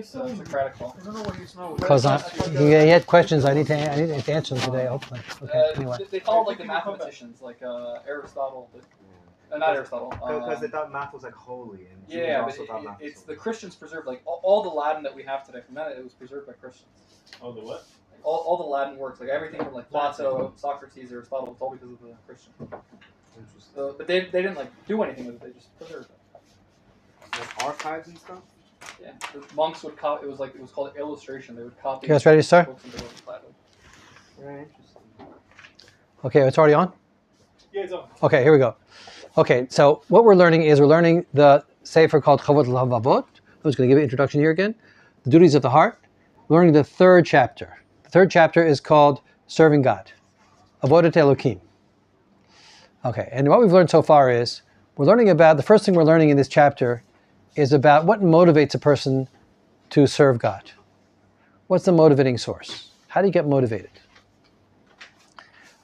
Socratic law. I don't know what he's not. Because he had questions. I need to answer them today. Hopefully. Okay. Anyway. They call it like the mathematicians, like Aristotle. Not Aristotle. Because they thought math was like holy, and Jews yeah, also but thought math was it's holy. the Christians preserved like all the Latin that we have today from that. It was preserved by Christians. Oh, the what? Like, all the Latin works, like everything from like Plato, Socrates, Aristotle, it's all because of the Christians. Interesting. So, but they didn't like do anything with it. They just preserved it. Like archives and stuff. Yeah, the monks would copy. It was called illustration. They would copy. You guys ready to start? Books into Latin. Very interesting. Okay, it's already on? Yeah, it's on. Okay, here we go. Okay, so what we're learning the sefer called Chavot L'Havavot. I was going to give you an introduction here again. The duties of the heart. We're learning the third chapter. The third chapter is called Serving God. Avodat Elokim. Okay, and what we've learned so far is, the first thing we're learning in this chapter is about what motivates a person to serve God. What's the motivating source? How do you get motivated?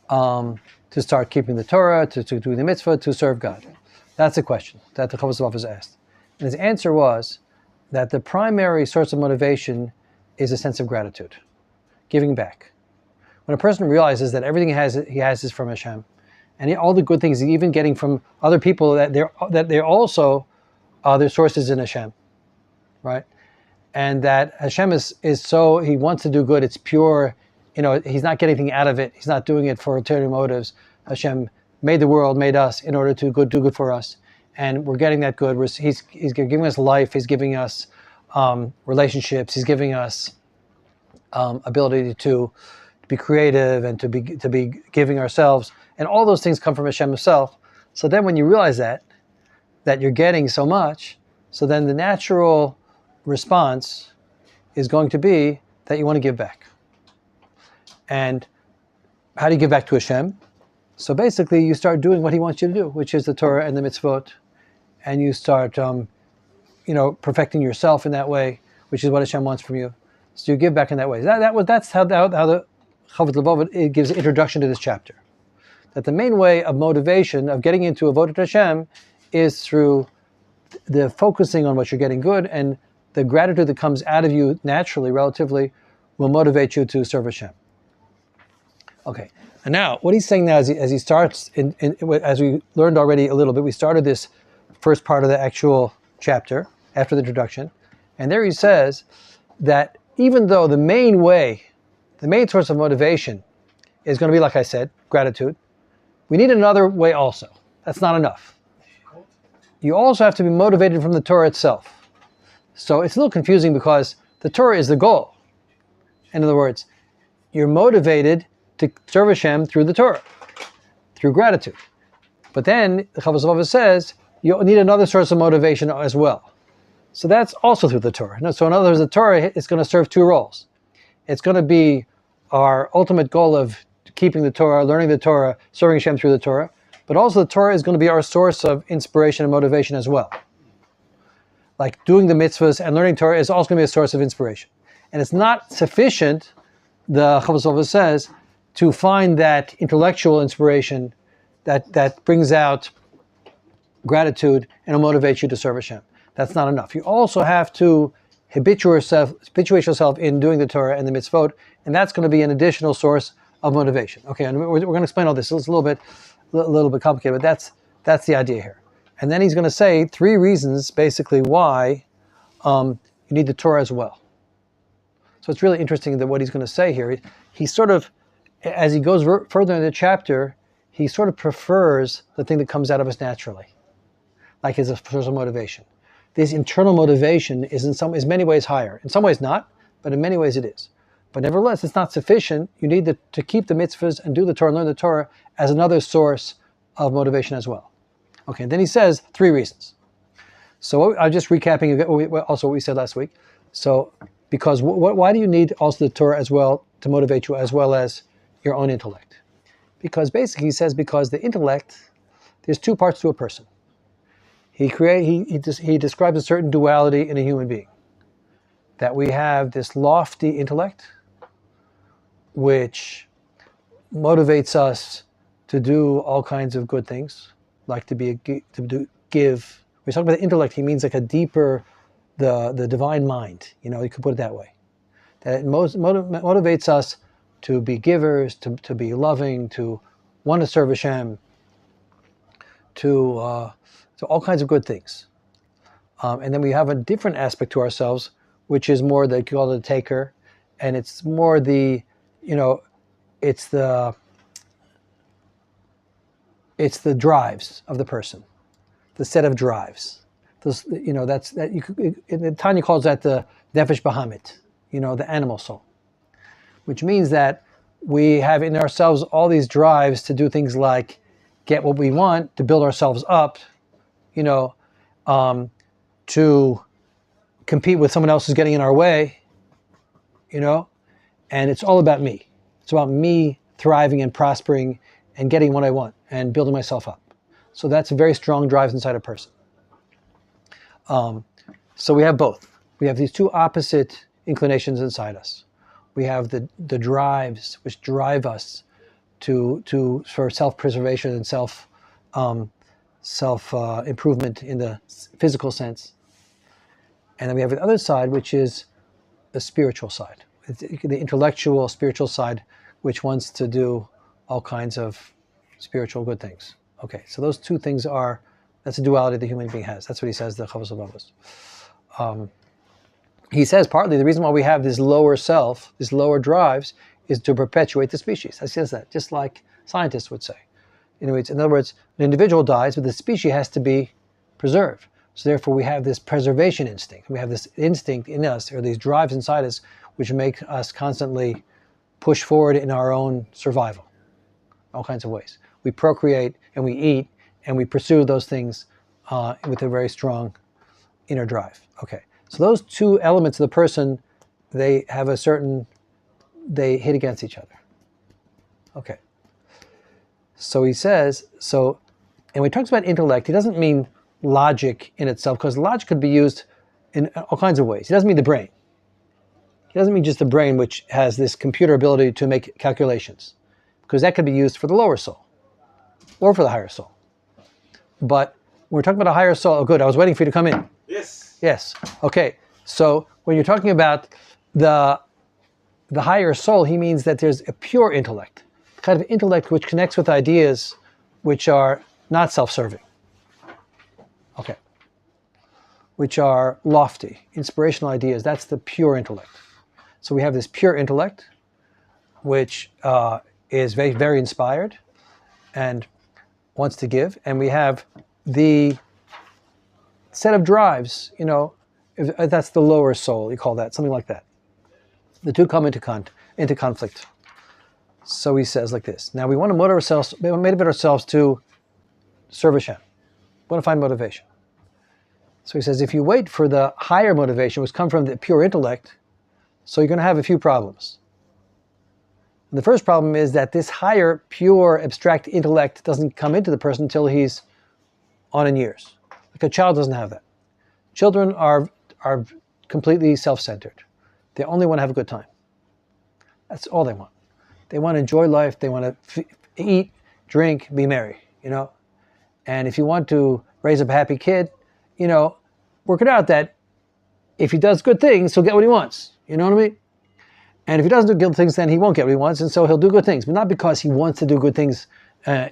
To start keeping the Torah, to do the mitzvah, to serve God? That's the question that the Chavos Levov asked. And his answer was that the primary source of motivation is a sense of gratitude, giving back. When a person realizes that everything he has is from Hashem, and all the good things he's even getting from other people, that they're also their sources in Hashem, right? And that Hashem is so, he wants to do good, it's pure, he's not getting anything out of it, he's not doing it for ulterior motives. Hashem made the world, made us in order to do good for us, and we're getting that good. He's giving us life, he's giving us relationships, he's giving us ability to be creative and to be giving ourselves, and all those things come from Hashem himself. So then when you realize that you're getting so much, so then the natural response is going to be that you want to give back. And how do you give back to Hashem? So basically you start doing what he wants you to do, which is the Torah and the mitzvot, and you start perfecting yourself in that way, which is what Hashem wants from you. So you give back in that way. That's how the Chavot Levov gives an introduction to this chapter. That the main way of motivation, of getting into Avodat Hashem, is through the focusing on what you're getting good, and the gratitude that comes out of you naturally, relatively, will motivate you to serve Hashem. Okay, and now what he's saying now as he starts, as we learned already a little bit, we started this first part of the actual chapter after the introduction, and there he says that even though the main source of motivation is going to be, like I said, gratitude, we need another way also. That's not enough. You also have to be motivated from the Torah itself. So it's a little confusing because the Torah is the goal. In other words, you're motivated to serve Hashem through the Torah, through gratitude. But then the Chavos Levov says you need another source of motivation as well. So that's also through the Torah. So in other words, the Torah is going to serve two roles. It's going to be our ultimate goal of keeping the Torah, learning the Torah, serving Hashem through the Torah. But also the Torah is going to be our source of inspiration and motivation as well. Like doing the mitzvahs and learning Torah is also going to be a source of inspiration. And it's not sufficient, the Chavos Levov says, to find that intellectual inspiration that brings out gratitude and will motivate you to serve Hashem. That's not enough. You also have to habituate yourself in doing the Torah and the mitzvot, and that's going to be an additional source of motivation. Okay, and we're going to explain all this. It's a little bit complicated, but that's the idea here. And then he's going to say 3 reasons, basically, why you need the Torah as well. So it's really interesting that what he's going to say here, he sort of, as he goes further in the chapter, he sort of prefers the thing that comes out of us naturally, like as a source of motivation. This internal motivation is many ways higher. In some ways not, but in many ways it is. But nevertheless, it's not sufficient. You need to keep the mitzvahs and do the Torah and learn the Torah as another source of motivation as well. Okay, and then he says 3 reasons. So I'm just recapping also what we said last week. So, because why do you need also the Torah as well to motivate you as well as your own intellect? Because basically he says because the intellect, there's 2 parts to a person. He describes a certain duality in a human being. That we have this lofty intellect, which motivates us to do all kinds of good things, like to give. When we talk about the intellect, he means like a deeper the divine mind. You could put it that way. That it motivates us to be givers, to be loving, to want to serve Hashem, to all kinds of good things. And then we have a different aspect to ourselves, which is more the called the taker, and it's more the, it's the drives of the person, the set of drives. Tanya calls that the nefesh bahamit, the animal soul, which means that we have in ourselves all these drives to do things like get what we want, to build ourselves up, to compete with someone else who's getting in our way, and it's all about me. It's about me thriving and prospering and getting what I want and building myself up. So that's a very strong drive inside a person. So we have both. We have these two opposite inclinations inside us. We have the drives which drive us for self-preservation and self improvement in the physical sense. And then we have the other side, which is the spiritual side, the intellectual, spiritual side, which wants to do all kinds of spiritual good things. Okay, so those two things that's a duality the human being has. That's what he says, the Chavos HaLevavos. He says partly the reason why we have this lower self, these lower drives, is to perpetuate the species. He says that, just like scientists would say. In other words, an individual dies, but the species has to be preserved. So therefore we have this preservation instinct. We have this instinct in us, or these drives inside us, which make us constantly push forward in our own survival, all kinds of ways. We procreate and we eat and we pursue those things with a very strong inner drive. Okay, so those two elements of the person, they hit against each other. Okay. So he says, and when he talks about intellect, he doesn't mean logic in itself, because logic could be used in all kinds of ways. He doesn't mean the brain. He doesn't mean just the brain, which has this computer ability to make calculations, because that could be used for the lower soul or for the higher soul. But when we're talking about a higher soul, oh good, I was waiting for you to come in. Yes. Yes. Okay. So when you're talking about the higher soul, he means that there's a pure intellect, the kind of intellect which connects with ideas which are not self-serving. Okay. Which are lofty, inspirational ideas. That's the pure intellect. So we have this pure intellect, which is very, very inspired and wants to give. And we have the set of drives, if that's the lower soul, you call that, something like that. The two come into conflict. So he says like this. Now we want to motivate ourselves to serve Hashem. We want to find motivation. So he says, if you wait for the higher motivation, which comes from the pure intellect, so you're going to have a few problems. And the first problem is that this higher, pure, abstract intellect doesn't come into the person until he's on in years. Like a child doesn't have that. Children are completely self-centered. They only want to have a good time. That's all they want. They want to enjoy life. They want to eat, drink, be merry, And if you want to raise up a happy kid, work it out that if he does good things, he'll get what he wants. You know what I mean? And if he doesn't do good things, then he won't get what he wants, and so he'll do good things. But not because he wants to do good things in an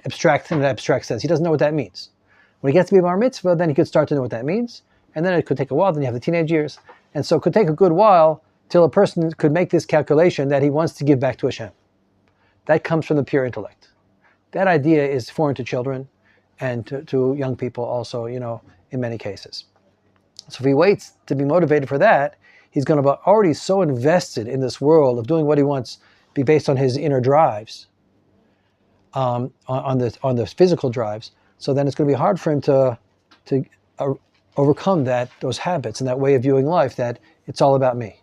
abstract sense. He doesn't know what that means. When he gets to be a bar mitzvah, then he could start to know what that means. And then it could take a while, then you have the teenage years. And so it could take a good while till a person could make this calculation that he wants to give back to Hashem. That comes from the pure intellect. That idea is foreign to children and to young people also, in many cases. So if he waits to be motivated for that, he's going to be already so invested in this world of doing what he wants, be based on his inner drives, on the physical drives. So then it's going to be hard for him to overcome those habits and that way of viewing life, that it's all about me.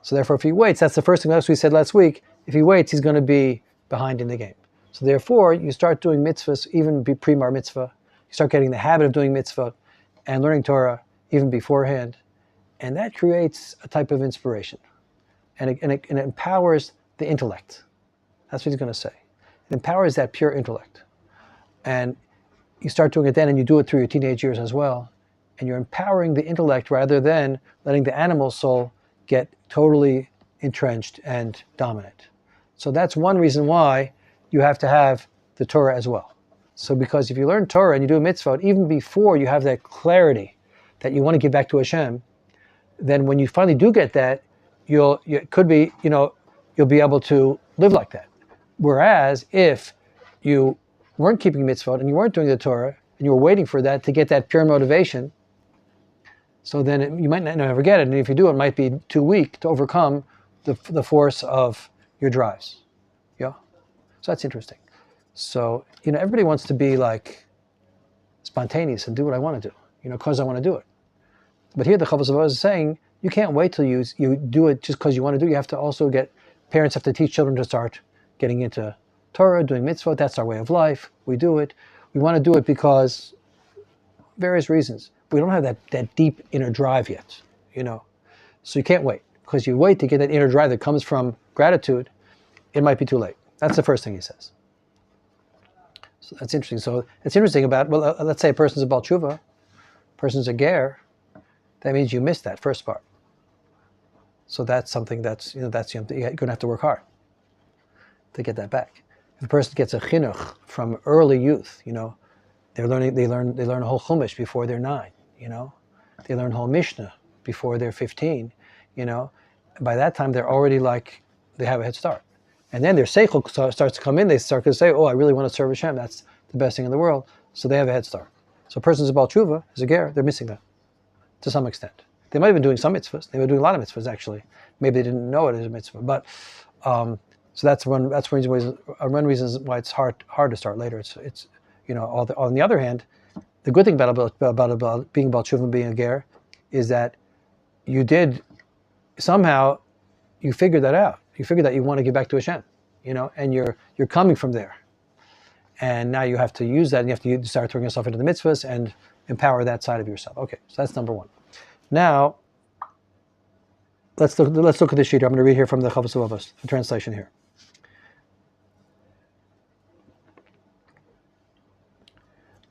So therefore, if he waits, that's the first thing, as we said last week, if he waits, he's going to be behind in the game. So therefore, you start doing mitzvahs, even pre-bar mitzvah. You start getting the habit of doing mitzvah and learning Torah even beforehand. And that creates a type of inspiration. And it empowers the intellect. That's what he's going to say. It empowers that pure intellect. And you start doing it then, and you do it through your teenage years as well. and you're empowering the intellect rather than letting the animal soul get totally entrenched and dominant. So that's one reason why you have to have the Torah as well. So because if you learn Torah and you do a mitzvah, even before you have that clarity that you want to give back to Hashem, then when you finally do get that, you'll be able to live like that. Whereas if you weren't keeping mitzvot and you weren't doing the Torah and you were waiting for that to get that pure motivation, so then you might not never get it. And if you do, it might be too weak to overcome the force of your drives. Yeah, so that's interesting. So everybody wants to be like spontaneous and do what I want to do, because I want to do it. But here the Chavos Avos is saying you can't wait till you do it just because you want to do it. You have to also parents have to teach children to start getting into Torah, doing mitzvot. That's our way of life. We do it. We want to do it because various reasons. We don't have that deep inner drive yet, So you can't wait. Because you wait to get that inner drive that comes from gratitude, it might be too late. That's the first thing he says. So that's interesting. So it's interesting about, let's say a person's a Baal Tshuva, a person's a ger, that means you missed that first part. So that's something you're going to have to work hard to get that back. If a person gets a chinuch from early youth, they learn a whole chumash before they're 9, they learn a whole mishnah before they're 15, by that time they're already they have a head start. And then their seichel starts to come in, they start to say, oh, I really want to serve Hashem, that's the best thing in the world, so they have a head start. So a person's a Baal Tshuva, is a ger, they're missing that to some extent. They might have been doing some mitzvahs, they were doing a lot of mitzvahs actually, maybe they didn't know it as a mitzvah, but so that's one reason why it's hard to start later. It's on the other hand, the good thing about being Baal Tshuva and being a ger is that you figured that out. You figured that you want to give back to Hashem, and you're coming from there. And now you have to use that, and you have to start throwing yourself into the mitzvahs and empower that side of yourself. Okay, so that's number one. Now, let's look at the sheet. I'm going to read here from the Chavos Avos, the translation here.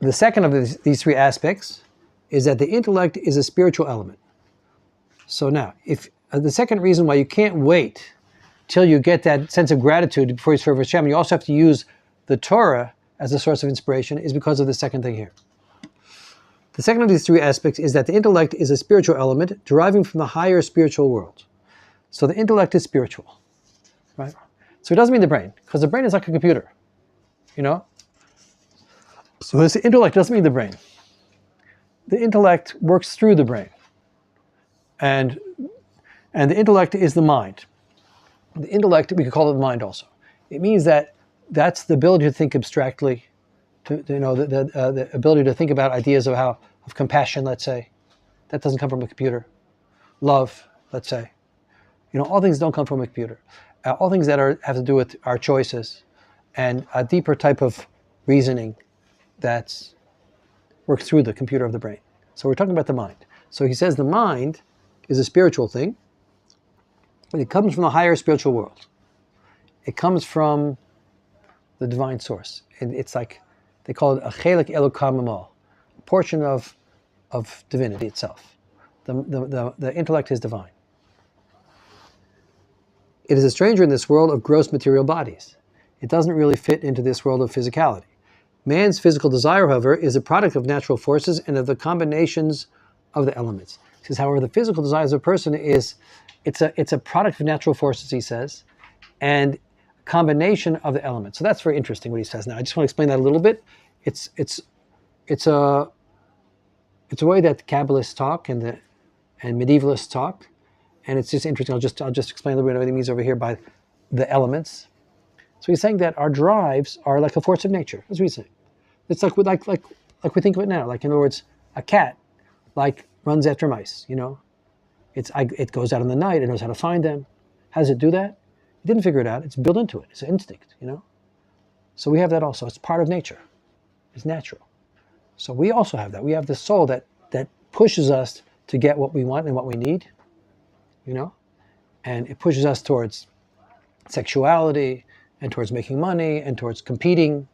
The second of these three aspects is that the intellect is a spiritual element. So now, if the second reason why you can't wait till you get that sense of gratitude before you serve Hashem, you also have to use the Torah as a source of inspiration, is because of the second thing here. The second of these three aspects is that the intellect is a spiritual element deriving from the higher spiritual world. So the intellect is spiritual, right? So it doesn't mean the brain, because the brain is like a computer, So this intellect doesn't mean the brain. The intellect works through the brain. And the intellect is the mind. The intellect, we could call it the mind also. It means that's the ability to think abstractly, the ability to think about ideas of compassion, let's say. That doesn't come from a computer. Love, let's say. All things don't come from a computer. All things that have to do with our choices and a deeper type of reasoning that works through the computer of the brain. So we're talking about the mind. So he says the mind is a spiritual thing, but it comes from the higher spiritual world. It comes from the divine source. And it's like, they call it a chelek elokam amal, a portion of divinity itself. The intellect is divine. It is a stranger in this world of gross material bodies. It doesn't really fit into this world of physicality. Man's physical desire, however, is a product of natural forces and of the combinations of the elements. He says, however, the physical desires of a person it's a product of natural forces, he says, and combination of the elements. So that's very interesting what he says now. I just want to explain that a little bit. It's a way that Kabbalists talk and medievalists talk, and it's just interesting. I'll just explain a little bit what he means over here by the elements. So he's saying that our drives are like a force of nature. That's what he's saying. It's like we think of it now. Like, in other words, a cat runs after mice. It goes out in the night. It knows how to find them. How does it do that? It didn't figure it out. It's built into it. It's an instinct. So we have that also. It's part of nature. It's natural. So we also have that. We have the soul that pushes us to get what we want and what we need. And it pushes us towards sexuality and towards making money and towards competing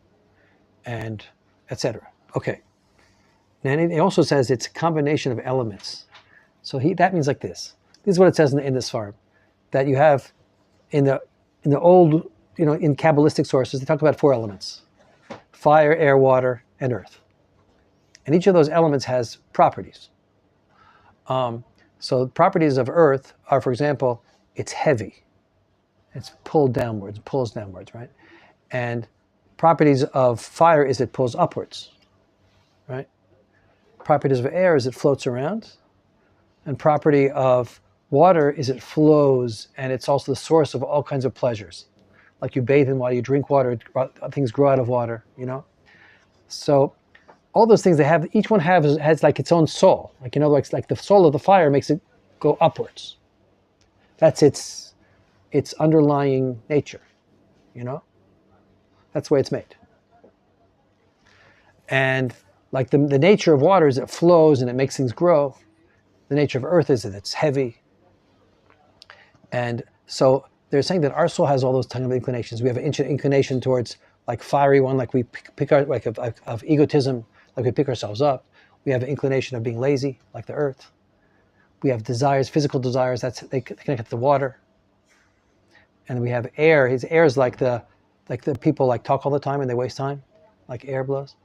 and etc. Okay. And it also says it's a combination of elements. So that means like this. This is what it says in this farm, that you have in the old, in Kabbalistic sources, they talk about 4 elements: fire, air, water, and earth. And each of those elements has properties. So properties of earth are, for example, it's heavy. It's pulled downwards, pulls downwards, right? And properties of fire is it pulls upwards, right? Properties of air is it floats around. And property of water is it flows, and it's also the source of all kinds of pleasures. Like you bathe in water, you drink water, things grow out of water, So all those things each one has like its own soul. Like, like the soul of the fire makes it go upwards. That's its underlying nature, That's the way it's made. And like the nature of water is it flows and it makes things grow. The nature of earth is that it's heavy. And so they're saying that our soul has all those kind of inclinations. We have an inclination towards like fiery one, like we pick our, like of egotism, like we pick ourselves up. We have an inclination of being lazy, like the earth. We have desires, physical desires, they connect to the water. And we have air. Air is like the people like talk all the time and they waste time, like air blows.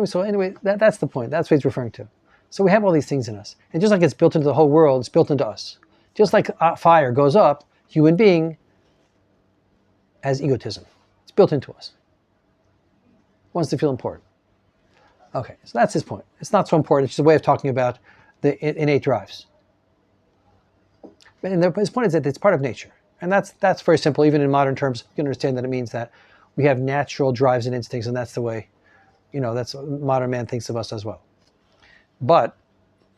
So anyway, that's the point. That's what he's referring to. So we have all these things in us. And just like it's built into the whole world, it's built into us. Just like fire goes up, human being has egotism. It's built into us. Wants to feel important. Okay, so that's his point. It's not so important. It's just a way of talking about the innate drives. And his point is that it's part of nature. And that's very simple. Even in modern terms, you can understand that it means that we have natural drives and instincts, and that's the way, that's what modern man thinks of us as well. But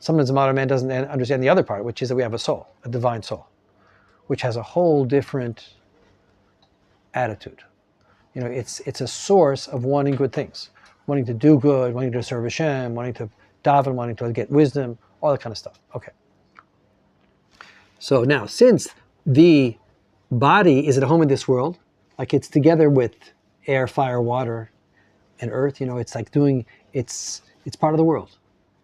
sometimes the modern man doesn't understand the other part, which is that we have a soul, a divine soul, which has a whole different attitude. It's a source of wanting good things, wanting to do good, wanting to serve Hashem, wanting to daven, wanting to get wisdom, all that kind of stuff. Okay. So now, since the body is at home in this world, like it's together with air, fire, water, and earth, it's like it's part of the world.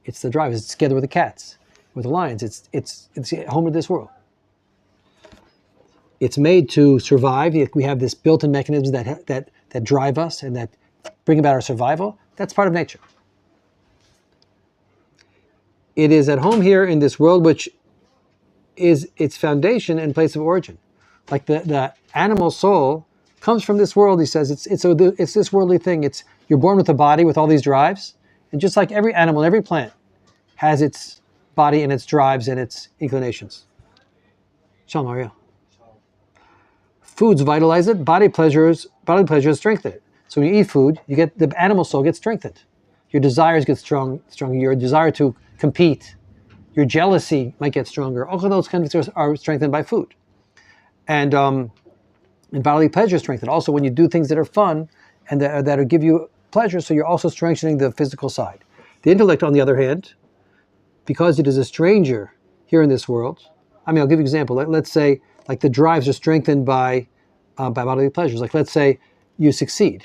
It's the drive. It's together with the cats, with the lions. It's home of this world. It's made to survive. We have this built-in mechanisms that drive us and that bring about our survival. That's part of nature. It is at home here in this world, which is its foundation and place of origin. Like the animal soul comes from this world. He says it's this worldly thing. You're born with a body with all these drives. And just like every animal, every plant has its body and its drives and its inclinations. Shalom, Mario. Foods vitalize it. Bodily pleasures strengthen it. So when you eat food, the animal soul gets strengthened. Your desires get stronger. Your desire to compete, your jealousy might get stronger. All of those kinds of things are strengthened by food. And bodily pleasure is strengthened. Also, when you do things that are fun and that give you pleasure, so you're also strengthening the physical side. The intellect, on the other hand, because it is a stranger here in this world, I'll give you an example. Let's say, like the drives are strengthened by bodily pleasures. Like let's say you succeed,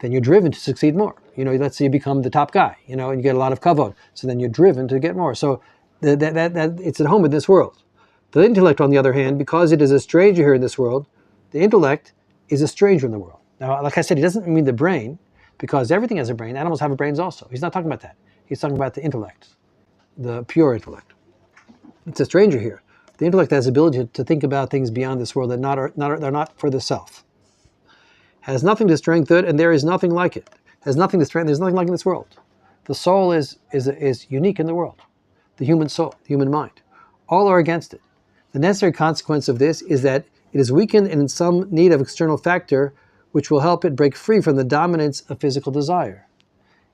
then you're driven to succeed more. Let's say you become the top guy, and you get a lot of kavod. So then you're driven to get more. So that it's at home in this world. The intellect, on the other hand, because it is a stranger here in this world, the intellect is a stranger in the world. Now, like I said, he doesn't mean the brain, because everything has a brain. Animals have brains also. He's not talking about that. He's talking about the intellect, the pure intellect. It's a stranger here. The intellect has the ability to think about things beyond this world that they're not for the self. Has nothing to strengthen it, and there is nothing like it. Has nothing to strengthen. There's nothing like it in this world. The soul is unique in the world. The human soul, the human mind. All are against it. The necessary consequence of this is that it is weakened and in some need of external factor which will help it break free from the dominance of physical desire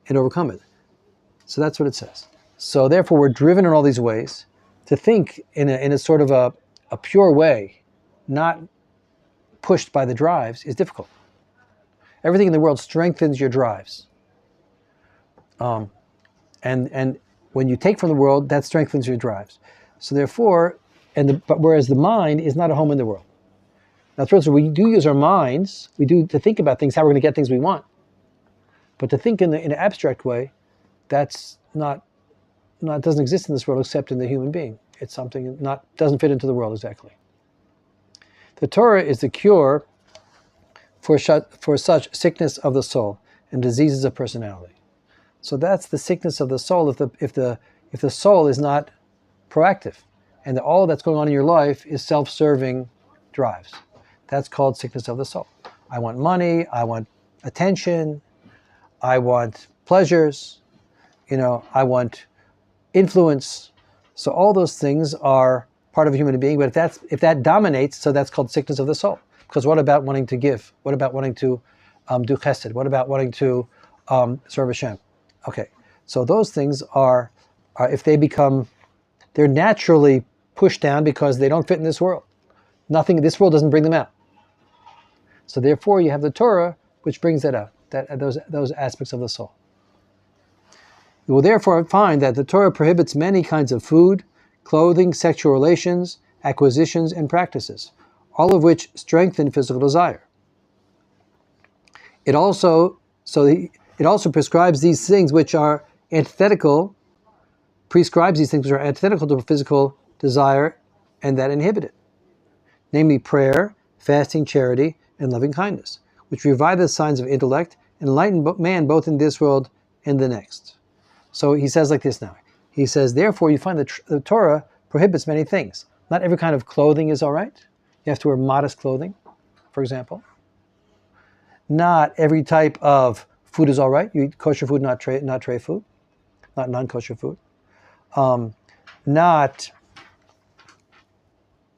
and overcome it. So that's what it says. So therefore we're driven in all these ways to think in a sort of a pure way, not pushed by the drives, is difficult. Everything in the world strengthens your drives. And when you take from the world, that strengthens your drives. So therefore, but whereas the mind is not a home in the world. Now, so we do use our minds, to think about things, how we're going to get things we want. But to think in an abstract way, that's doesn't exist in this world except in the human being. It's something doesn't fit into the world exactly. The Torah is the cure for such sickness of the soul and diseases of personality. So that's the sickness of the soul. If the soul is not proactive, and all that's going on in your life is self-serving drives, that's called sickness of the soul. I want money. I want attention. I want pleasures. I want influence. So all those things are part of a human being. But if that dominates, so that's called sickness of the soul. Because what about wanting to give? What about wanting to do chesed? What about wanting to serve Hashem? Okay, so those things are if they're naturally pushed down because they don't fit in this world. This world doesn't bring them out. So therefore, you have the Torah, which brings that out, those aspects of the soul. You will therefore find that the Torah prohibits many kinds of food, clothing, sexual relations, acquisitions, and practices, all of which strengthen physical desire. It also prescribes these things which are antithetical to physical desire and that inhibit it, namely prayer, fasting, charity, and loving kindness, which revive the signs of intellect and enlighten man both in this world and the next. So he says like this now. He says, therefore, you find that the Torah prohibits many things. Not every kind of clothing is all right. You have to wear modest clothing, for example. Not every type of food is all right. You eat kosher food, not tray food, not non-kosher food. Not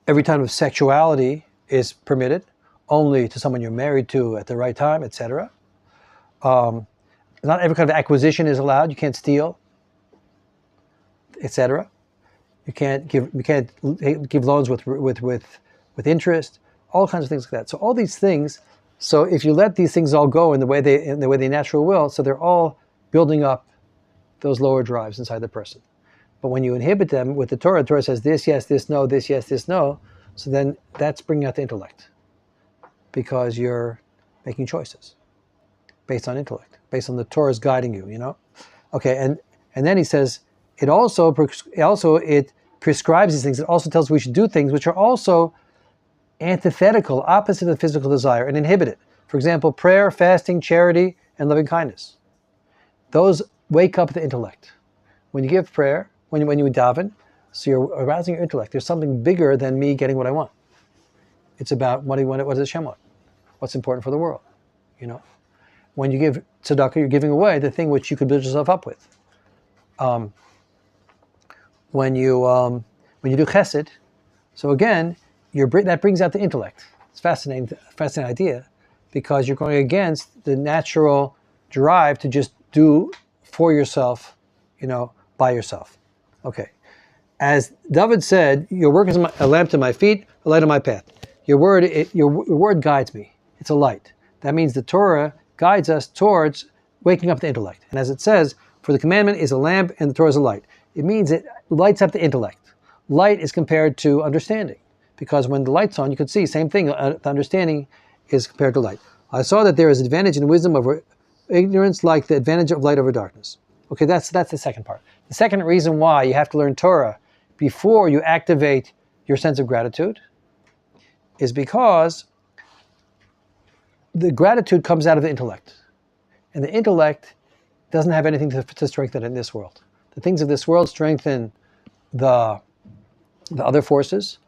every type of sexuality is permitted, only to someone you're married to at the right time, etc. Not every kind of acquisition is allowed. You can't steal, etc. You can't give loans with interest. All kinds of things like that. So all these things. So if you let these things all go in the way they naturally will, so they're all building up those lower drives inside the person. But when you inhibit them with the Torah says this yes, this no, this yes, this no. So then that's bringing out the intellect, because you're making choices based on intellect, based on the Torah's guiding you. Okay, and then he says it prescribes these things. It also tells us we should do things which are also antithetical, opposite of physical desire, and inhibit it. For example, prayer, fasting, charity, and loving kindness. Those wake up the intellect. When you give prayer, when you daven, so you're arousing your intellect. There's something bigger than me getting what I want. It's about what does Hashem want? What's important for the world? When you give tzedakah, you're giving away the thing which you could build yourself up with. When you do chesed, so again, that brings out the intellect. It's fascinating idea, because you're going against the natural drive to just do for yourself, by yourself. Okay. As David said, your work is a lamp to my feet, a light on my path. Your word guides me. It's a light. That means the Torah guides us towards waking up the intellect. And as it says, for the commandment is a lamp and the Torah is a light. It means it lights up the intellect. Light is compared to understanding, because when the light's on, you can see, same thing, the understanding is compared to light. I saw that there is advantage in wisdom over ignorance, like the advantage of light over darkness. Okay, that's the second part. The second reason why you have to learn Torah before you activate your sense of gratitude is because the gratitude comes out of the intellect. And the intellect doesn't have anything to strengthen in this world. The things of this world strengthen the other forces,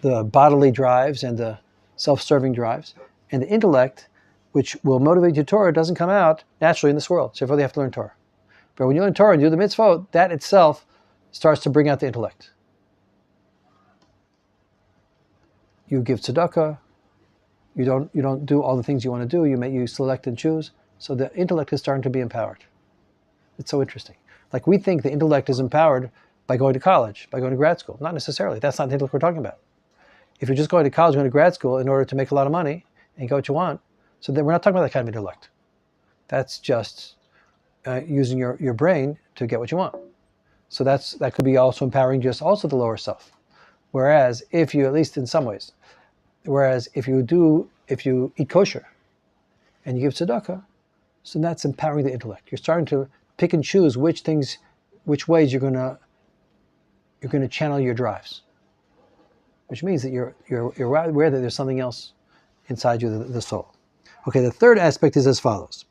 the bodily drives and the self-serving drives. And the intellect, which will motivate you to Torah, doesn't come out naturally in this world. So you really have to learn Torah. But when you learn Torah and do the mitzvot, that itself starts to bring out the intellect. You give tzedakah. You don't do all the things you want to do. You select and choose. So the intellect is starting to be empowered. It's so interesting. Like, we think the intellect is empowered by going to college, by going to grad school. Not necessarily. That's not the intellect we're talking about. If you're just going to college, going to grad school in order to make a lot of money and get what you want, so then we're not talking about that kind of intellect. That's just using your brain to get what you want. So that could be also empowering just also the lower self. Whereas if you, at least in some ways, if you eat kosher and you give tzedakah, so that's empowering the intellect. You're starting to pick and choose which things which ways you're gonna channel your drives, which means that you're aware that there's something else inside you, the soul. Okay, the third aspect is as follows.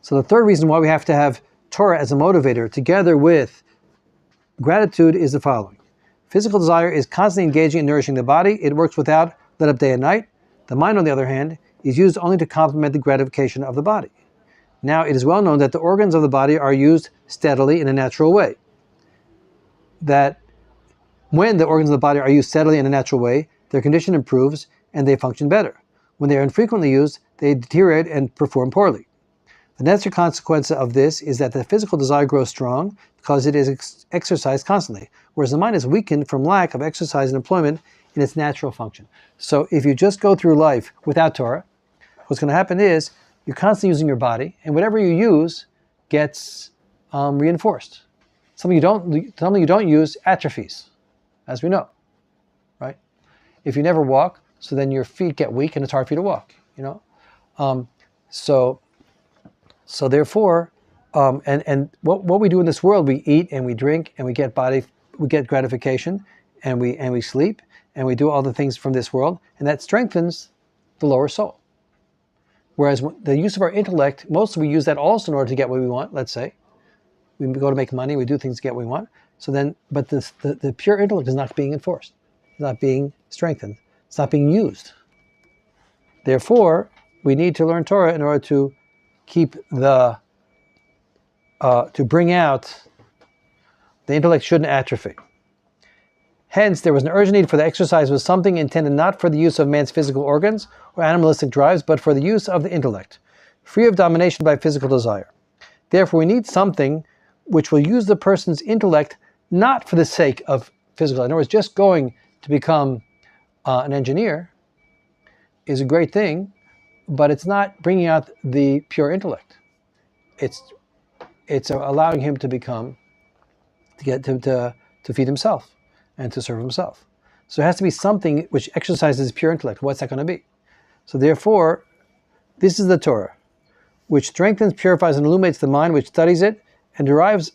So the third reason why we have to have Torah as a motivator together with gratitude is the following. Physical desire is constantly engaging and nourishing the body. It works without let up day and night. The mind, on the other hand, is used only to complement the gratification of the body. Now, it is well known that the organs of the body are used steadily in a natural way. That when the organs of the body are used steadily in a natural way, their condition improves and they function better. When they are infrequently used, they deteriorate and perform poorly. The necessary consequence of this is that the physical desire grows strong because it is exercised constantly, whereas the mind is weakened from lack of exercise and employment in its natural function. So if you just go through life without Torah, what's going to happen is you're constantly using your body, and whatever you use gets reinforced. Something you don't use atrophies, as we know, right? If you never walk, so then your feet get weak and it's hard for you to walk, you know? So therefore, and what we do in this world, we eat and we drink and we get gratification, and we sleep and we do all the things from this world, and that strengthens the lower soul. Whereas the use of our intellect, mostly we use that also in order to get what we want. Let's say we go to make money, we do things to get what we want. So then, but the pure intellect is not being enforced, it's not being strengthened, it's not being used. Therefore, we need to learn Torah in order to keep to bring out the intellect shouldn't atrophy. Hence, there was an urgent need for the exercise of something intended not for the use of man's physical organs or animalistic drives, but for the use of the intellect, free of domination by physical desire. Therefore, we need something which will use the person's intellect not for the sake of physical. In other words, just going to become an engineer is a great thing, but it's not bringing out the pure intellect. It's allowing him to get him to feed himself and to serve himself. So it has to be something which exercises pure intellect. What's that going to be? So therefore, this is the Torah, which strengthens, purifies, and illuminates the mind, which studies it, and drives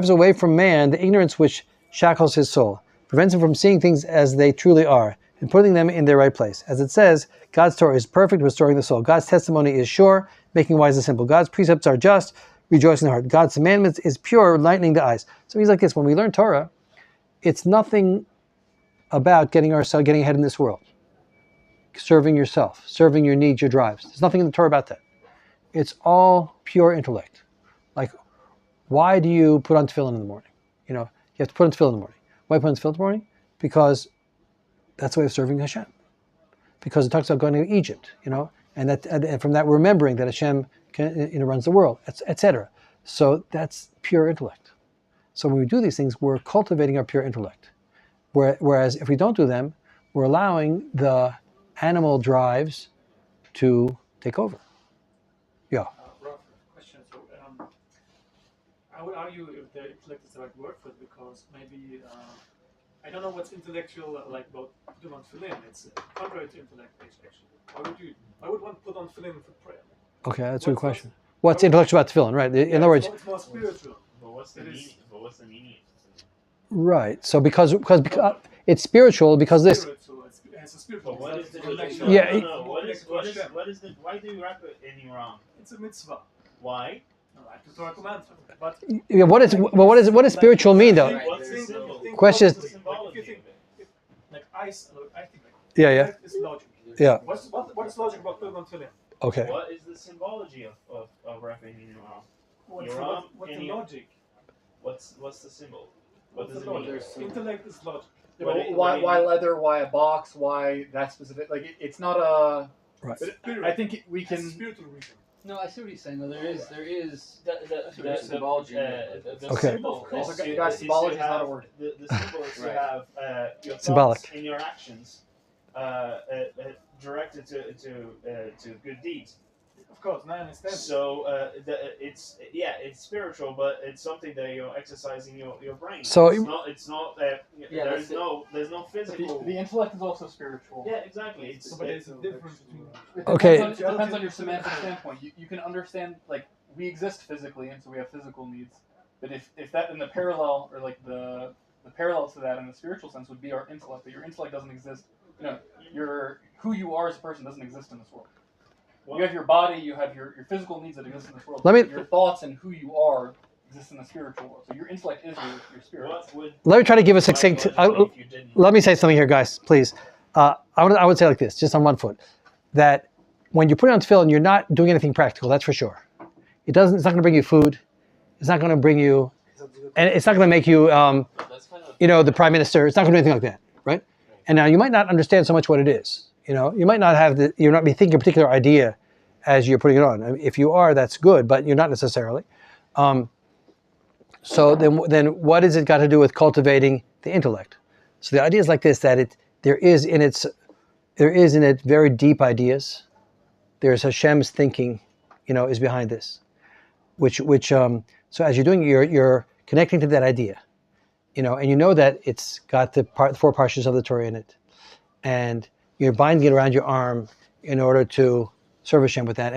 away from man the ignorance which shackles his soul, prevents him from seeing things as they truly are, and putting them in their right place. As it says, God's Torah is perfect, restoring the soul. God's testimony is sure, making wise the simple. God's precepts are just, rejoicing the heart. God's commandments is pure, enlightening the eyes. So he's like this, when we learn Torah, it's nothing about getting ahead in this world, serving yourself, serving your needs, your drives. There's nothing in the Torah about that. It's all pure intellect. Like, why do you put on tefillin in the morning? You know, you have to put on tefillin in the morning. Why put on tefillin in the morning? Because that's the way of serving Hashem. Because it talks about going to Egypt, you know, and from that we're remembering that Hashem runs the world, etc. So that's pure intellect. So when we do these things, we're cultivating our pure intellect. Whereas if we don't do them, we're allowing the animal drives to take over. Yeah. Rob, question. So, I would argue if the intellect is the right word for it, because maybe I don't know what's intellectual like about putting on tefillin. It's contrary to intellect, actually. I would want to put on tefillin for prayer. Okay, that's a good question. What's intellectual about tefillin, right? In other words, it's more spiritual. But what's the meaning? right. So because it's spiritual, because this. It's a spiritual. But what is the Yeah. No. What is the? Why do you wrap it in Iran? It's a mitzvah. Why? Like the Torah commands. But Yeah, what does spiritual mean though? What's the symbol? Question What's the symbology of it? like I think like Yeah. it's logic. Yeah. What is logic about putting on tefillin? Okay. What is the symbology of wrapping in Iran? What's in the your- logic? What's the symbol? What What's does the it mean? logic? Intellect is logic. Yeah, What but do you- why what do you why mean? leather? Why a box? Why that specific? Like it's not a. Right. But I think we It's a can. spiritual reason. No, I see what he's saying. Though there is The symbology. Okay. symbol Also, is to- you guys, is to symbology is not a have- word. The symbol is to Right. have your Symbolic. thoughts and your actions directed to good deeds. Of course, now I understand. So it's spiritual, but it's something that you're exercising your brain. So- it's not Yeah, there's that's no physical. The intellect is also spiritual. Yeah, exactly. It's But there's a difference between. Okay. It depends on your semantic standpoint. You can understand like we exist physically, and so we have physical needs. But if that in the parallel, or like the parallel to that in the spiritual sense would be our intellect. That your intellect doesn't exist. Who you are as a person doesn't exist in this world. You have your body, you have your physical needs that exist in this world. Your thoughts and who you are exist in the spiritual world. So your intellect is your spirit. Let me try to give a succinct. Let me say something here, guys, please. I would say like this, just on one foot, that when you put it on tefillin, you're not doing anything practical. That's for sure. It's not going to bring you food. It's not going to bring you, and it's not going to make you, the prime minister. It's not going to do anything like that, right? And now you might not understand so much what it is. You might not have you're not be thinking a particular idea as you're putting it on. I mean, if you are, that's good, but you're not necessarily. So then what has it got to do with cultivating the intellect? So the idea is like this: that there is in it very deep ideas. There's Hashem's thinking, is behind this, which so as you're doing, you're connecting to that idea, and you know that it's got the four parshas of the Torah in it, and you're binding it around your arm in order to serve Hashem with that.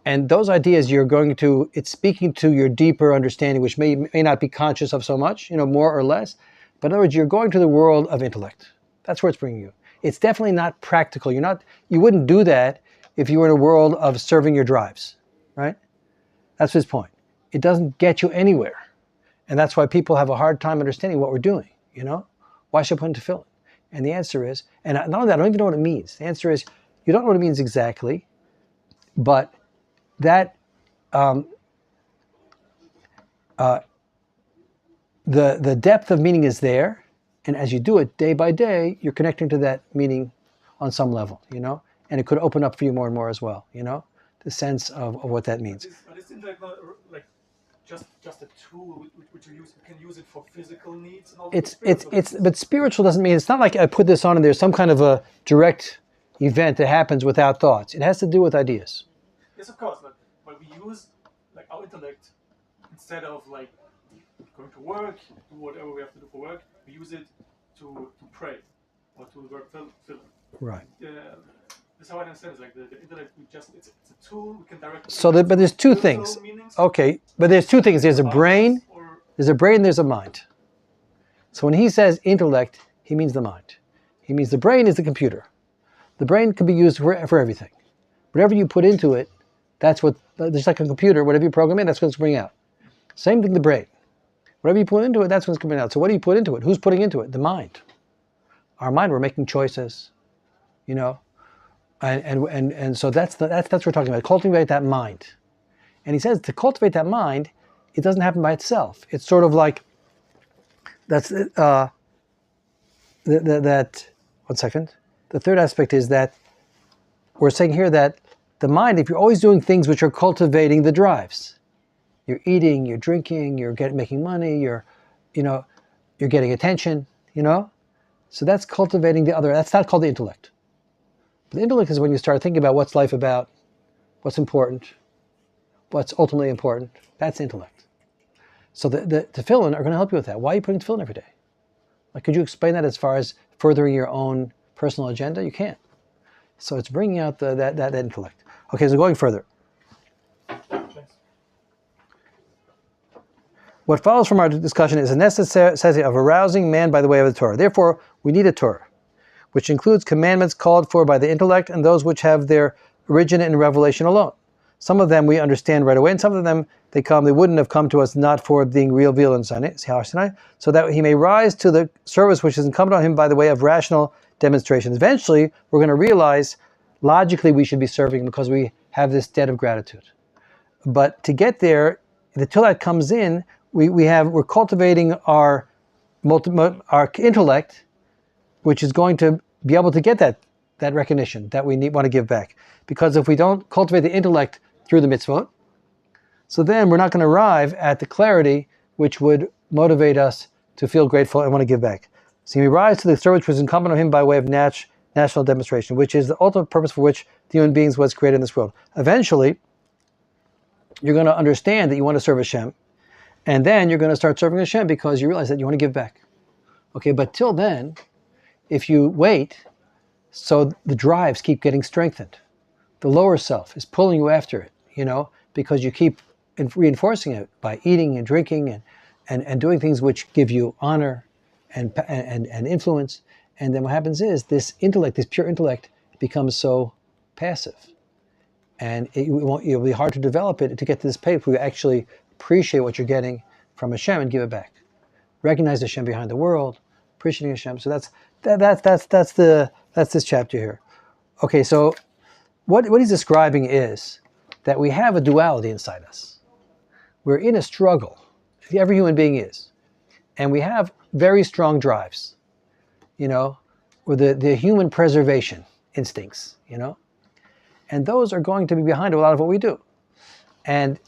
And those ideas it's speaking to your deeper understanding, which may not be conscious of so much, more or less. But in other words, you're going to the world of intellect. That's where it's bringing you. It's definitely not practical. You wouldn't do that if you were in a world of serving your drives, right? That's his point. It doesn't get you anywhere. And that's why people have a hard time understanding what we're doing, Why should I put into tefillin? And the answer is, and not only that, I don't even know what it means. The answer is, you don't know what it means exactly, but that the depth of meaning is there, and as you do it day by day, you're connecting to that meaning on some level, and it could open up for you more and more as well, the sense of what that means. But it's like just a tool which you can use it for physical needs and all. But spiritual doesn't mean, it's not like I put this on and there's some kind of a direct event that happens without thoughts. It has to do with ideas. Yes, of course, but we use like our intellect instead of like going to work, do whatever we have to do for work. We use it to pray or to work film. Right. That's how I understand it. Like the intellect, it's a tool we can direct. But there's two things. Okay, but there's two things. There's a brain. There's a mind. So when he says intellect, he means the mind. He means the brain is the computer. The brain can be used for everything. Whatever you put into it, that's what, just like a computer, whatever you program in, that's what it's bringing out. Same thing, the brain. Whatever you put into it, that's what's coming out. So what do you put into it? Who's putting into it? The mind. Our mind, we're making choices, and so that's what we're talking about. Cultivate that mind. And he says to cultivate that mind, it doesn't happen by itself. It's sort of like, that 1 second. The third aspect is that we're saying here that the mind, if you're always doing things which are cultivating the drives, you're eating, you're drinking, you're making money, you're getting attention, so that's cultivating the other. That's not called the intellect. But the intellect is when you start thinking about what's life about, what's important, what's ultimately important. That's intellect. So the tefillin are going to help you with that. Why are you putting tefillin every day? Like, could you explain that as far as furthering your own personal agenda? You can't. So it's bringing out that intellect. Okay, so going further. What follows from our discussion is a necessity of arousing man by the way of the Torah. Therefore, we need a Torah, which includes commandments called for by the intellect and those which have their origin in revelation alone. Some of them we understand right away, and some of them they wouldn't have come to us not for being revealed in Sinai, so that he may rise to the service which is incumbent on him by the way of rational demonstrations. Eventually, we're going to realize logically we should be serving because we have this debt of gratitude. But to get there, until that comes in, we're cultivating our intellect, which is going to be able to get that recognition that we want to give back. Because if we don't cultivate the intellect through the mitzvot, so then we're not going to arrive at the clarity which would motivate us to feel grateful and want to give back. So we rise to the service which was incumbent on him by way of national demonstration, which is the ultimate purpose for which the human beings was created in this world. Eventually, you're going to understand that you want to serve Hashem, and then you're going to start serving Hashem because you realize that you want to give back. Okay, but till then, if you wait, so the drives keep getting strengthened. The lower self is pulling you after it, because you keep reinforcing it by eating and drinking and doing things which give you honor and influence. And then what happens is this intellect, this pure intellect, becomes so passive. And it'll be hard to develop it to get to this place where you actually appreciate what you're getting from Hashem and give it back. Recognize Hashem behind the world, appreciating Hashem. So that's this chapter here. Okay, so what he's describing is that we have a duality inside us. We're in a struggle. Every human being is. And we have very strong drives, or the human preservation instincts, And those are going to be behind a lot of what we do. And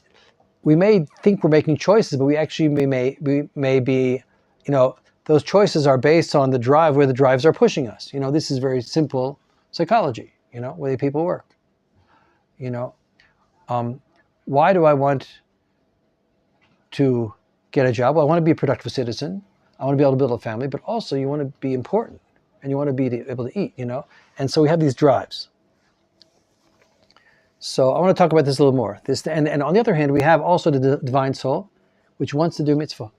we may think we're making choices, but we actually may be, those choices are based on the drive, where the drives are pushing us. This is very simple psychology, where people work. Why do I want to get a job? Well, I want to be a productive citizen. I want to be able to build a family, but also you want to be important and you want to be able to eat, And so we have these drives. So I want to talk about this a little more. And on the other hand, we have also the divine soul, which wants to do mitzvot,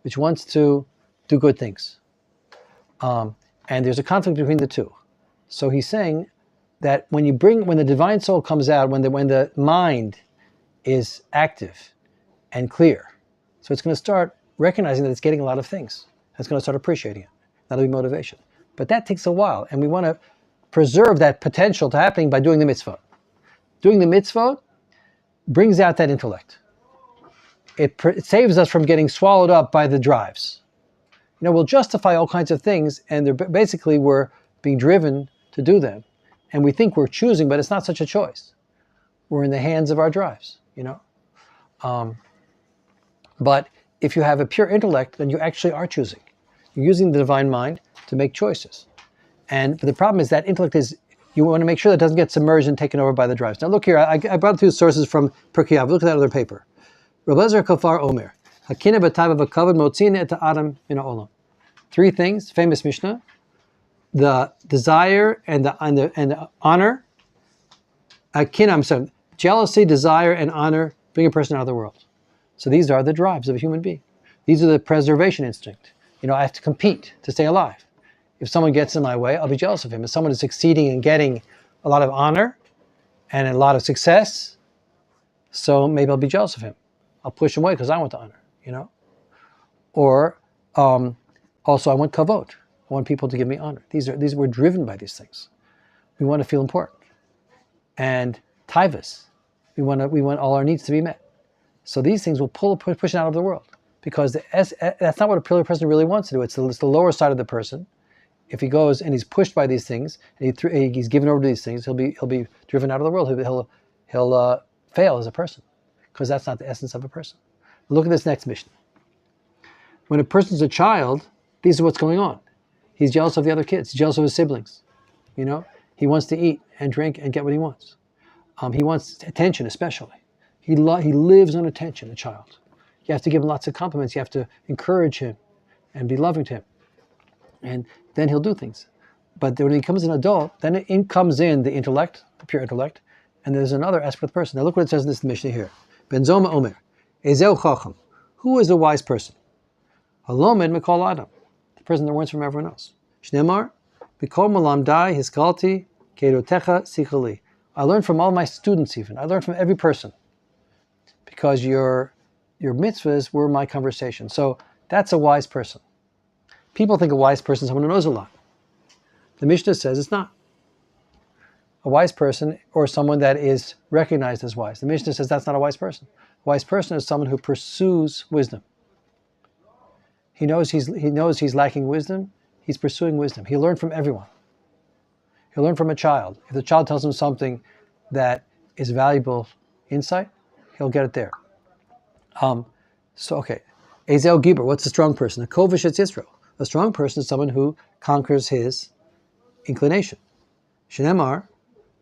which wants to do good things. And there's a conflict between the two. So he's saying that when the divine soul comes out, when the mind is active and clear, so it's going to start recognizing that it's getting a lot of things. It's going to start appreciating it. That'll be motivation. But that takes a while, and we want to preserve that potential to happening by doing the mitzvot. Doing the mitzvot brings out that intellect. It saves us from getting swallowed up by the drives. We'll justify all kinds of things, and basically we're being driven to do them. And we think we're choosing, but it's not such a choice. We're in the hands of our drives, But if you have a pure intellect, then you actually are choosing. You're using the divine mind to make choices. But the problem is that intellect you want to make sure that it doesn't get submerged and taken over by the drives. Now look here, I brought two sources from Pirkei Avos. Look at that other paper. Rabbi Kafar Omer. Hakina b'tava v'kavod motzin et ha'adam min ha'olam. Three things, famous Mishnah. The desire and the honor. Jealousy, desire, and honor bring a person out of the world. So these are the drives of a human being. These are the preservation instinct. I have to compete to stay alive. If someone gets in my way, I'll be jealous of him. If someone is succeeding and getting a lot of honor and a lot of success, so maybe I'll be jealous of him. I'll push him away because I want the honor, Or also I want kavod. I want people to give me honor. We're driven by these things. We want to feel important. And taivas. We want all our needs to be met. So these things will push it out of the world. Because that's not what a pure person really wants to do. It's the lower side of the person. If he goes and he's pushed by these things, and he's given over to these things, he'll be driven out of the world. He'll fail as a person, because that's not the essence of a person. Look at this next mission. When a person's a child, these are what's going on. He's jealous of the other kids. He's jealous of his siblings. He wants to eat and drink and get what he wants. He wants attention, especially. He lives on attention. A child. You have to give him lots of compliments. You have to encourage him and be loving to him. And then he'll do things. But when he becomes an adult, then it comes in the intellect, the pure intellect, and there's another aspect of the person. Now look what it says in this Mishnah here. Benzoma Omer, Ezeu Chacham. Who is a wise person? Halomed Mikol Adam. The person that learns from everyone else. Shnemar, Bikol Malamdai Hiskalti Kedotecha Sichali. I learned from all my students even. I learned from every person. Because your mitzvahs were my conversation. So that's a wise person. People think a wise person is someone who knows a lot. The Mishnah says it's not. A wise person or someone that is recognized as wise. The Mishnah says that's not a wise person. A wise person is someone who pursues wisdom. He knows he's lacking wisdom. He's pursuing wisdom. He'll learn from everyone. He'll learn from a child. If the child tells him something that is valuable insight, he'll get it there. Ezel Gibor, what's a strong person? A Kovish et Yisro. A strong person is someone who conquers his inclination. Shenemar,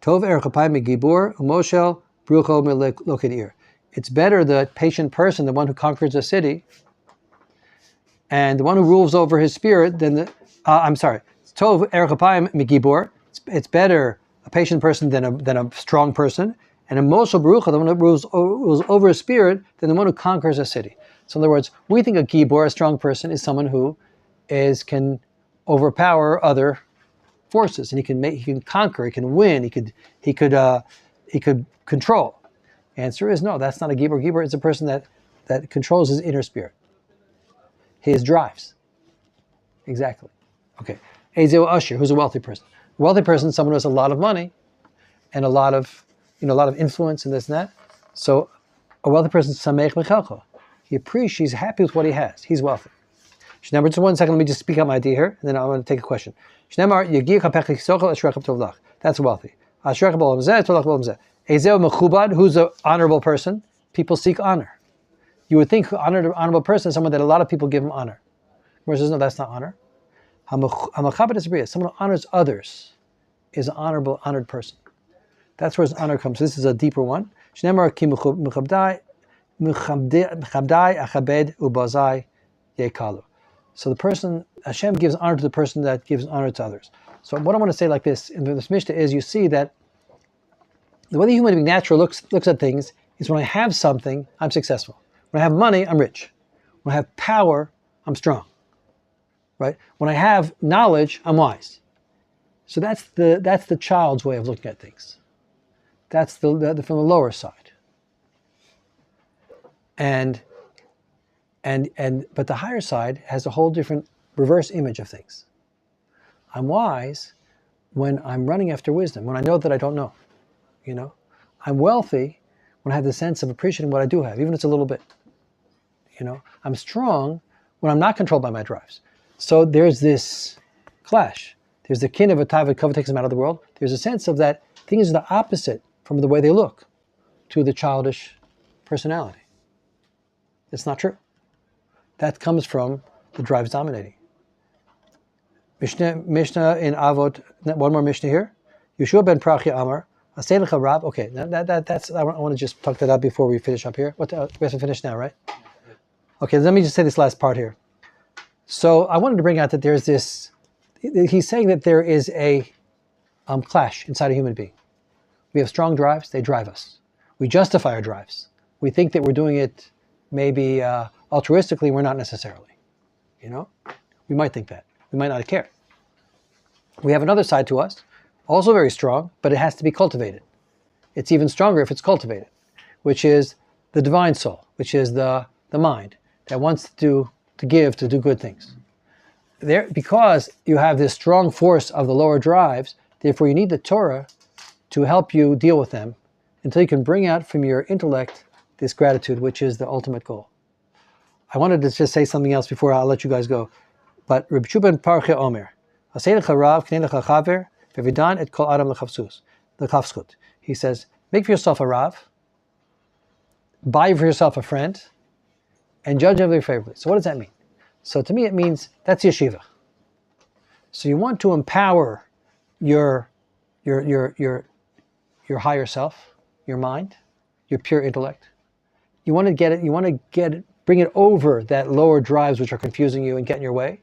Tov Erchapay Megibor, Umoshel, Brucho Melokedir. It's better the patient person, the one who conquers a city, and the one who rules over his spirit than Tov Erchapay Megibor. It's better a patient person than a strong person. And a Moshe Baruch, the one who rules over a spirit, than the one who conquers a city. So in other words, we think a Gibor, a strong person, is someone who can overpower other forces, and he can conquer, he can win, he could control. Answer is no, that's not a Gibor. Gibor is a person that controls his inner spirit, his drives. Exactly. Okay. Ezeu Usher, who's a wealthy person. A wealthy person is someone who has a lot of money and a lot of influence and this and that. So a wealthy person is Sameich Mechelcho. He appreciates, he's happy with what he has. He's wealthy. Shnemar, just 1 second, let me just speak out my idea here, and then I want to take a question. Shnemar, Yagir Kapech Kisochel Ashrekab Tovlach. That's wealthy. Ashrekab Olam Zeh, Tovlach Olam Zeh. Ezeu Mechubad, who's an honorable person. People seek honor. You would think honorable person is someone that a lot of people give him honor. Whereas says, no, that's not honor. Hamachabad is Bria. Someone who honors others is an honored person. That's where his honor comes. So this is a deeper one. Shnemar Ki Mechabdai Achabed Ubazai Yekalu. So the person, Hashem gives honor to the person that gives honor to others. So what I want to say like this in this Mishnah is, you see that the way the human being naturally looks at things is, when I have something, I'm successful. When I have money, I'm rich. When I have power, I'm strong. Right? When I have knowledge, I'm wise. So that's the child's way of looking at things. That's from the lower side. But the higher side has a whole different reverse image of things. I'm wise when I'm running after wisdom, when I know that I don't know. I'm wealthy when I have the sense of appreciating what I do have, even if it's a little bit. I'm strong when I'm not controlled by my drives. So there's this clash. There's the kin of a tavet kavod takes them out of the world. There's a sense of that things are the opposite from the way they look to the childish personality. It's not true. That comes from the drives dominating. Mishnah in Avot, one more Mishnah here. Yeshua ben Prachia Amar, Aselecha Rab. Okay, that's. I want to just talk that out before we finish up here. We have to finish now, right? Okay, let me just say this last part here. So I wanted to bring out that there's this. He's saying that there is a clash inside a human being. We have strong drives; they drive us. We justify our drives. We think that we're doing it maybe altruistically. We're not necessarily. We might think that. We might not care. We have another side to us, also very strong, but it has to be cultivated. It's even stronger if it's cultivated, which is the divine soul, which is the mind that wants to give, to do good things. Because you have this strong force of the lower drives, therefore you need the Torah to help you deal with them until you can bring out from your intellect this gratitude, which is the ultimate goal. I wanted to just say something else before I'll let you guys go. But Reb Shuban Parche Omer, he says, make for yourself a Rav, buy for yourself a friend, and judge everybody favorably. So what does that mean? So to me it means that's yeshiva. So you want to empower your higher self, your mind, your pure intellect. You want to get it, bring it over that lower drives which are confusing you and get in your way.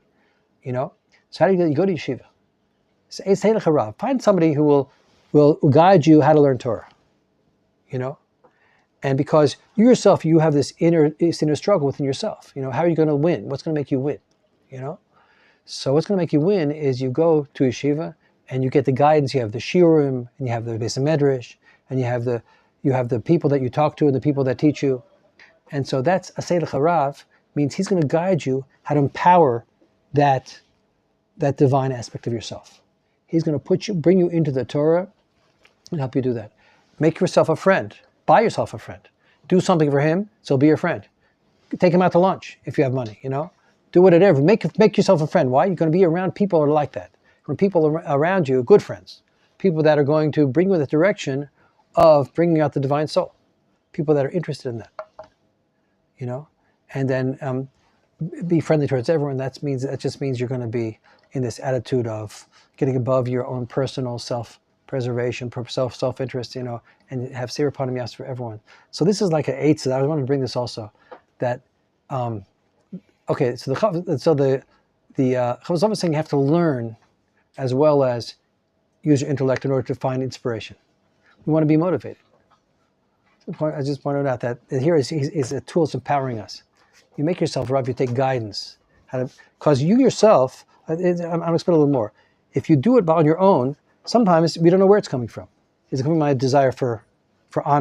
So how do you do that? You go to yeshiva. Find somebody who will guide you how to learn Torah. And because you yourself, you have this inner struggle within yourself. How are you going to win? What's going to make you win? So what's going to make you win is you go to yeshiva and you get the guidance. You have the shiurim, and you have the Beis Medrash, and you have the people that you talk to and the people that teach you. And so that's Aseh Lecha Rav, means he's going to guide you how to empower that divine aspect of yourself. He's going to bring you into the Torah and help you do that. Make yourself a friend. Buy yourself a friend. Do something for him, so be your friend. Take him out to lunch if you have money, Do whatever. Make yourself a friend. Why? You're going to be around people who are like that. When people around you, good friends. People that are going to bring you in the direction of bringing out the divine soul. People that are interested in that. And then be friendly towards everyone. That just means you're going to be in this attitude of getting above your own personal self-preservation, self-interest, and have Seir Panim Yas for everyone. So this is like an eitzah. I want to bring this also, that okay. So the Chazal is saying you have to learn as well as use your intellect in order to find inspiration. We want to be motivated. I just pointed out that here is a tool that's empowering us. You make yourself Rav, you take guidance. Because you yourself, I'm going to explain a little more. If you do it on your own, sometimes we don't know where it's coming from. Is it coming from my desire for honor?